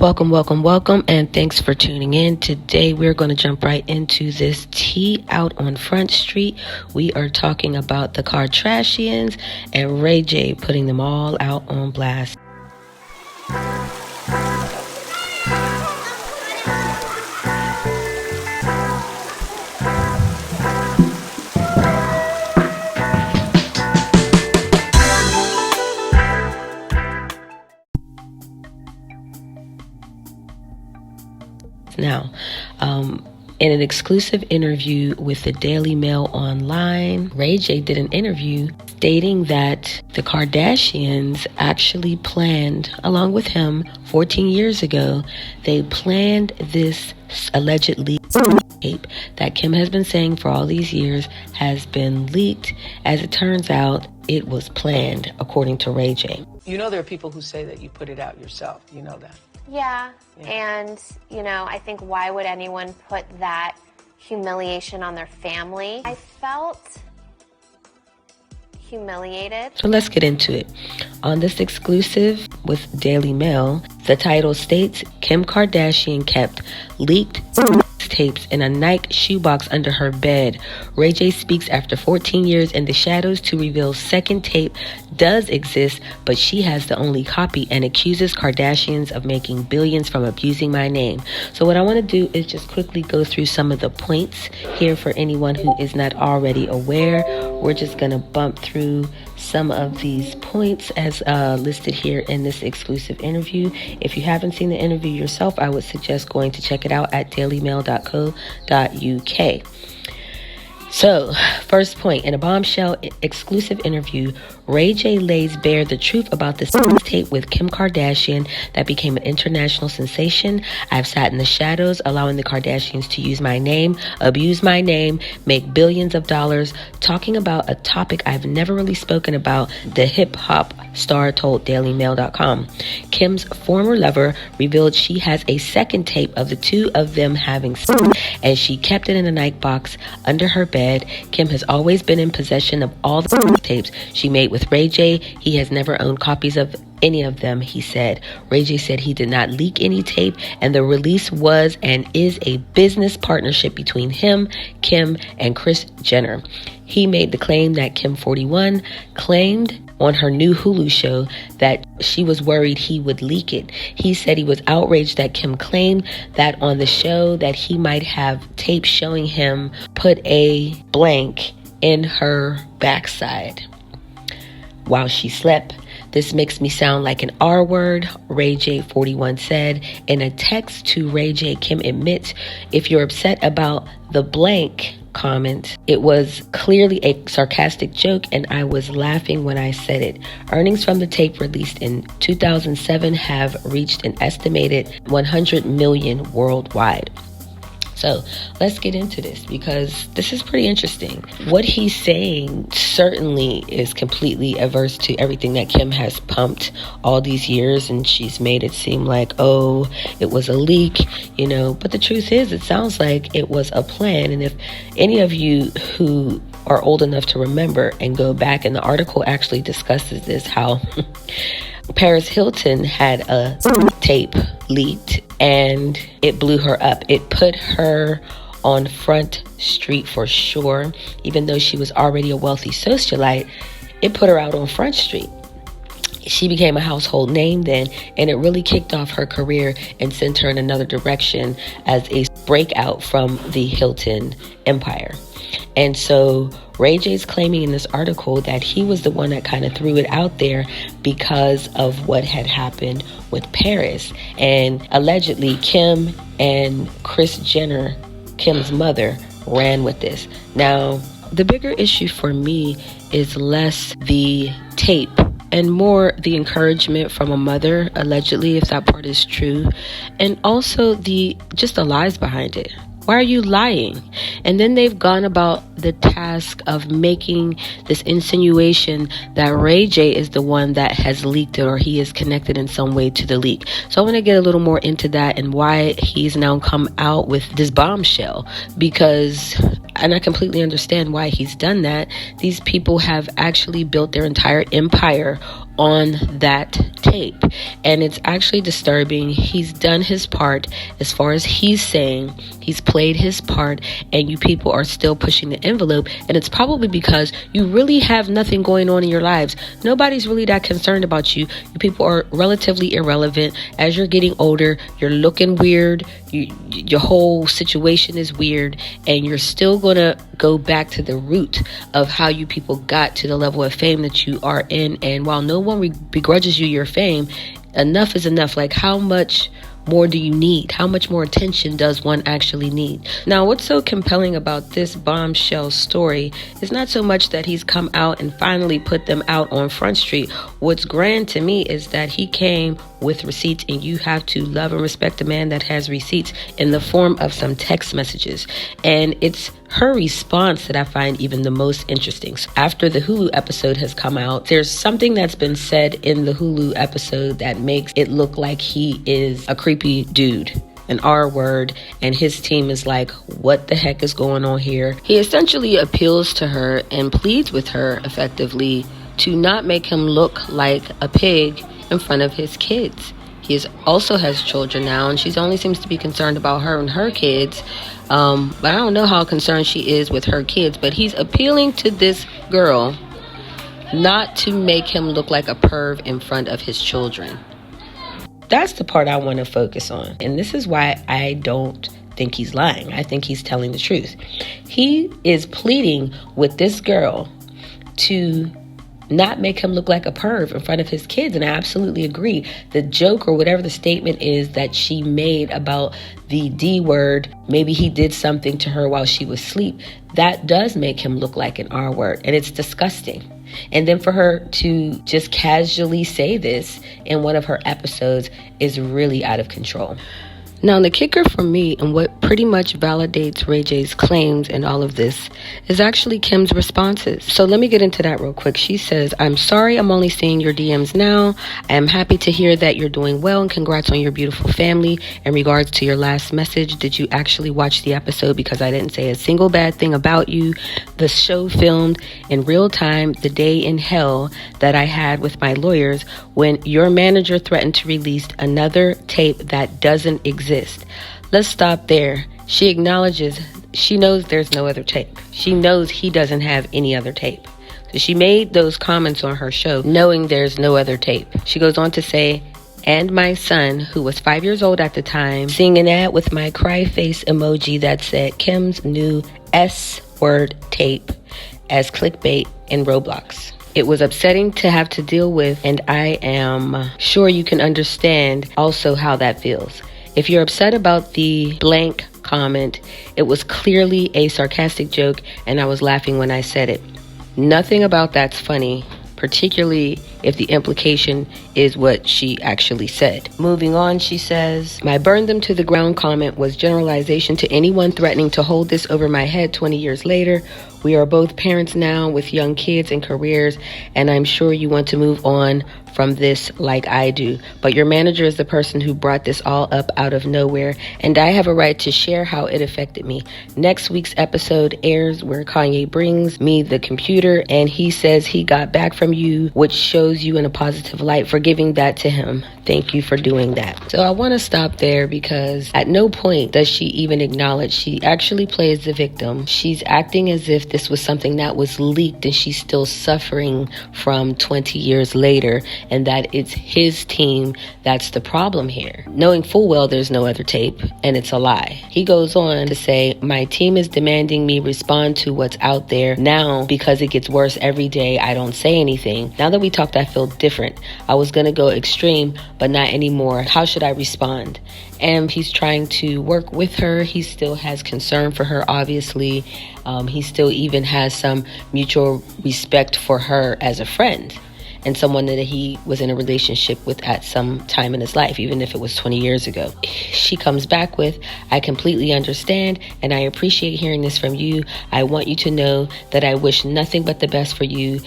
Welcome, and thanks for tuning in. Today, we're going to jump right into this tea out on Front Street. We are talking about the Kardashians and Ray J putting them all out on blast. Now, in an exclusive interview with the Daily Mail Online, Ray J did an interview stating that the Kardashians actually planned, along with him, 14 years ago, they planned this allegedly tape that Kim has been saying for all these years has been leaked. As it turns out, it was planned, according to Ray J. You know there are people who say that you put it out yourself. You know that. Yeah, and, I think why would anyone put that humiliation on their family? I felt humiliated. So let's get into it. On this exclusive with Daily Mail, the title states, Kim Kardashian kept leaked tapes in a Nike shoebox under her bed. Ray J speaks after 14 years in the shadows to reveal second tape does exist, but she has the only copy and accuses Kardashians of making billions from abusing my name. So what I want to do is just quickly go through some of the points here for anyone who is not already aware. We're just going to bump through some of these points as listed here in this exclusive interview. If you haven't seen the interview yourself, I would suggest going to check it out at dailymail.co.uk. So, first point, in a bombshell exclusive interview, Ray J lays bare the truth about the sex tape with Kim Kardashian that became an international sensation. I've sat in the shadows, allowing the Kardashians to use my name, abuse my name, make billions of dollars, talking about a topic I've never really spoken about, the hip-hop star told DailyMail.com. Kim's former lover revealed she has a second tape of the two of them having sex, and she kept it in a Nike box under her bed. Kim has always been in possession of all the tapes she made with Ray J. He has never owned copies of any of them, he said. Ray J said he did not leak any tape, and the release was and is a business partnership between him, Kim, and Kris Jenner. He made the claim that Kim 41 claimed on her new Hulu show that she was worried he would leak it. He said he was outraged that Kim claimed that on the show that he might have tape showing him put a blank in her backside while she slept. This makes me sound like an R word, Ray J 41 said. In a text to Ray J, Kim admits, if you're upset about the blank comment, it was clearly a sarcastic joke and I was laughing when I said it. Earnings from the tape released in 2007 have reached an estimated 100 million worldwide. So let's get into this because this is pretty interesting. What he's saying certainly is completely averse to everything that Kim has pumped all these years, and she's made it seem like, oh, it was a leak, but the truth is it sounds like it was a plan. And if any of you who are old enough to remember and go back, and the article actually discusses this, how Paris Hilton had a tape leaked and it blew her up. It put her on Front Street for sure. Even though she was already a wealthy socialite, it put her out on Front Street. She became a household name then, and it really kicked off her career and sent her in another direction as a breakout from the Hilton empire. And so Ray J's claiming in this article that he was the one that kind of threw it out there because of what had happened with Paris. And allegedly, Kim and Kris Jenner, Kim's mother, ran with this. Now, the bigger issue for me is less the tape and more the encouragement from a mother, allegedly, if that part is true, and also the lies behind it. Why are you lying? And then they've gone about the task of making this insinuation that Ray J is the one that has leaked it, or he is connected in some way to the leak. So I want to get a little more into that and why he's now come out with this bombshell, and I completely understand why he's done that. These people have actually built their entire empire on that tape. And it's actually disturbing. He's done his part as far as he's saying. He's played his part, and you people are still pushing the envelope. And it's probably because you really have nothing going on in your lives. Nobody's really that concerned about you. You people are relatively irrelevant. As you're getting older, you're looking weird. Your whole situation is weird, and you're still going to go back to the root of how you people got to the level of fame that you are in. And while no one begrudges you your fame, enough is enough. Like, how much more do you need? How much more attention does one actually need? Now, what's so compelling about this bombshell story is not so much that he's come out and finally put them out on Front Street. What's grand to me is that he came with receipts, and you have to love and respect a man that has receipts in the form of some text messages. And it's her response that I find even the most interesting. So after the Hulu episode has come out, there's something that's been said in the Hulu episode that makes it look like he is a creepy dude, an R word, and his team is like, what the heck is going on here? He essentially appeals to her and pleads with her effectively to not make him look like a pig in front of his kids. He also has children now, and she only seems to be concerned about her and her kids. But I don't know how concerned she is with her kids, but he's appealing to this girl not to make him look like a perv in front of his children. That's the part I want to focus on. And this is why I don't think he's lying. I think he's telling the truth. He is pleading with this girl to not make him look like a perv in front of his kids. And I absolutely agree. The joke or whatever the statement is that she made about the D word, maybe he did something to her while she was asleep, that does make him look like an R word. And it's disgusting. And then for her to just casually say this in one of her episodes is really out of control. Now, the kicker for me, and what pretty much validates Ray J's claims in all of this, is actually Kim's responses. So let me get into that real quick. She says, I'm sorry I'm only seeing your DMs now. I am happy to hear that you're doing well, and congrats on your beautiful family. In regards to your last message, did you actually watch the episode? Because I didn't say a single bad thing about you. The show filmed in real time the day in hell that I had with my lawyers when your manager threatened to release another tape that doesn't exist. Let's stop there. She acknowledges she knows there's no other tape. She knows he doesn't have any other tape. So she made those comments on her show knowing there's no other tape. She goes on to say, and my son, who was 5 years old at the time, seeing an ad with my cry face emoji that said Kim's new S-word tape as clickbait in Roblox. It was upsetting to have to deal with, and I am sure you can understand also how that feels. If you're upset about the blank comment, it was clearly a sarcastic joke, and I was laughing when I said it. Nothing about that's funny, particularly if the implication is what she actually said. Moving on, she says, my burn them to the ground comment was generalization to anyone threatening to hold this over my head 20 years later. We are both parents now with young kids and careers, and I'm sure you want to move on from this like I do. But your manager is the person who brought this all up out of nowhere, and I have a right to share how it affected me. Next week's episode airs where Kanye brings me the computer, and he says he got back from you, which shows you in a positive light for giving that to him. Thank you for doing that. So I want to stop there because at no point does she even acknowledge she actually plays the victim. She's acting as if this was something that was leaked and she's still suffering from 20 years later, and that it's his team that's the problem here, knowing full well there's no other tape and it's a lie. He goes on to say, my team is demanding me respond to what's out there now because it gets worse every day. I don't say anything. Now that we talked, I feel different. I was going to go extreme, but not anymore. How should I respond? And he's trying to work with her. He still has concern for her, obviously. He still even has some mutual respect for her as a friend and someone that he was in a relationship with at some time in his life, even if it was 20 years ago. She comes back with, I completely understand and I appreciate hearing this from you. I want you to know that I wish nothing but the best for you.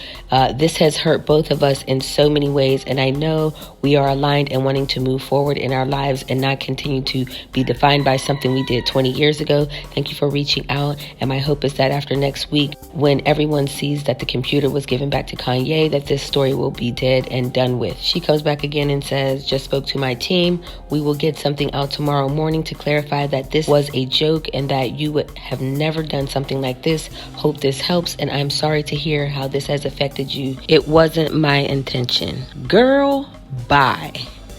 This has hurt both of us in so many ways, and I know we are aligned and wanting to move forward in our lives and not continue to be defined by something we did 20 years ago. Thank you for reaching out. And my hope is that after next week, when everyone sees that the computer was given back to Kanye, that this story will be dead and done with. She comes back again and says, just spoke to my team. We will get something out tomorrow morning to clarify that this was a joke and that you would have never done something like this. Hope this helps, and I'm sorry to hear how this has affected you. It wasn't my intention. Girl, bye.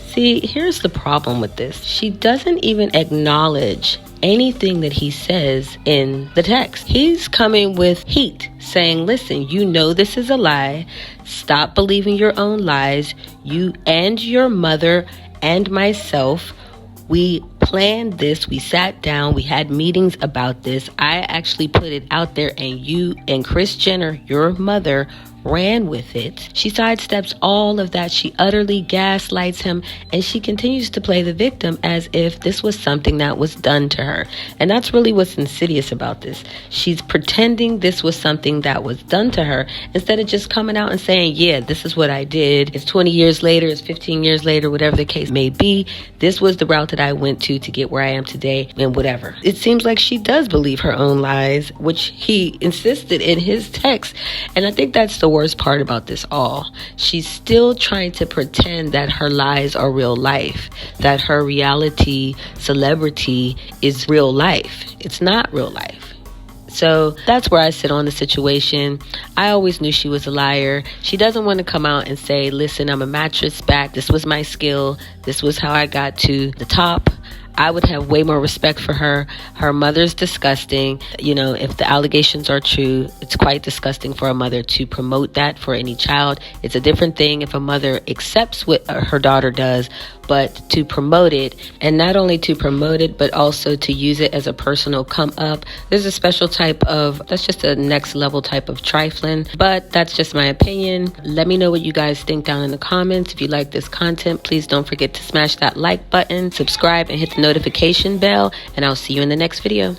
See, here's the problem with this. She doesn't even acknowledge anything that he says in the text. He's coming with heat, saying, listen, you know this is a lie. Stop believing your own lies. You and your mother and myself, we planned this. We sat down. We had meetings about this. I actually put it out there, and you and Kris Jenner, your mother, ran with it. She sidesteps all of that. She utterly gaslights him, and she continues to play the victim as if this was something that was done to her. And that's really what's insidious about this. She's pretending this was something that was done to her instead of just coming out and saying, yeah, this is what I did. It's 20 years later, it's 15 years later, whatever the case may be. This was the route that I went to get where I am today, and whatever. It seems like she does believe her own lies, which he insisted in his text. And I think that's the worst part about this all. She's still trying to pretend that her lies are real life, that her reality celebrity is real life. It's not real life. So that's where I sit on the situation. I always knew she was a liar. She doesn't want to come out and say, listen, I'm a mattress back. This was my skill. This was how I got to the top. I would have way more respect for her. Her mother's disgusting. You know, if the allegations are true, it's quite disgusting for a mother to promote that for any child. It's a different thing if a mother accepts what her daughter does, but to promote it, and not only to promote it, but also to use it as a personal come up. There's a special type of, that's just a next level type of trifling, but that's just my opinion. Let me know what you guys think down in the comments. If you like this content, please don't forget to smash that like button, subscribe, and hit the notification bell, and I'll see you in the next video.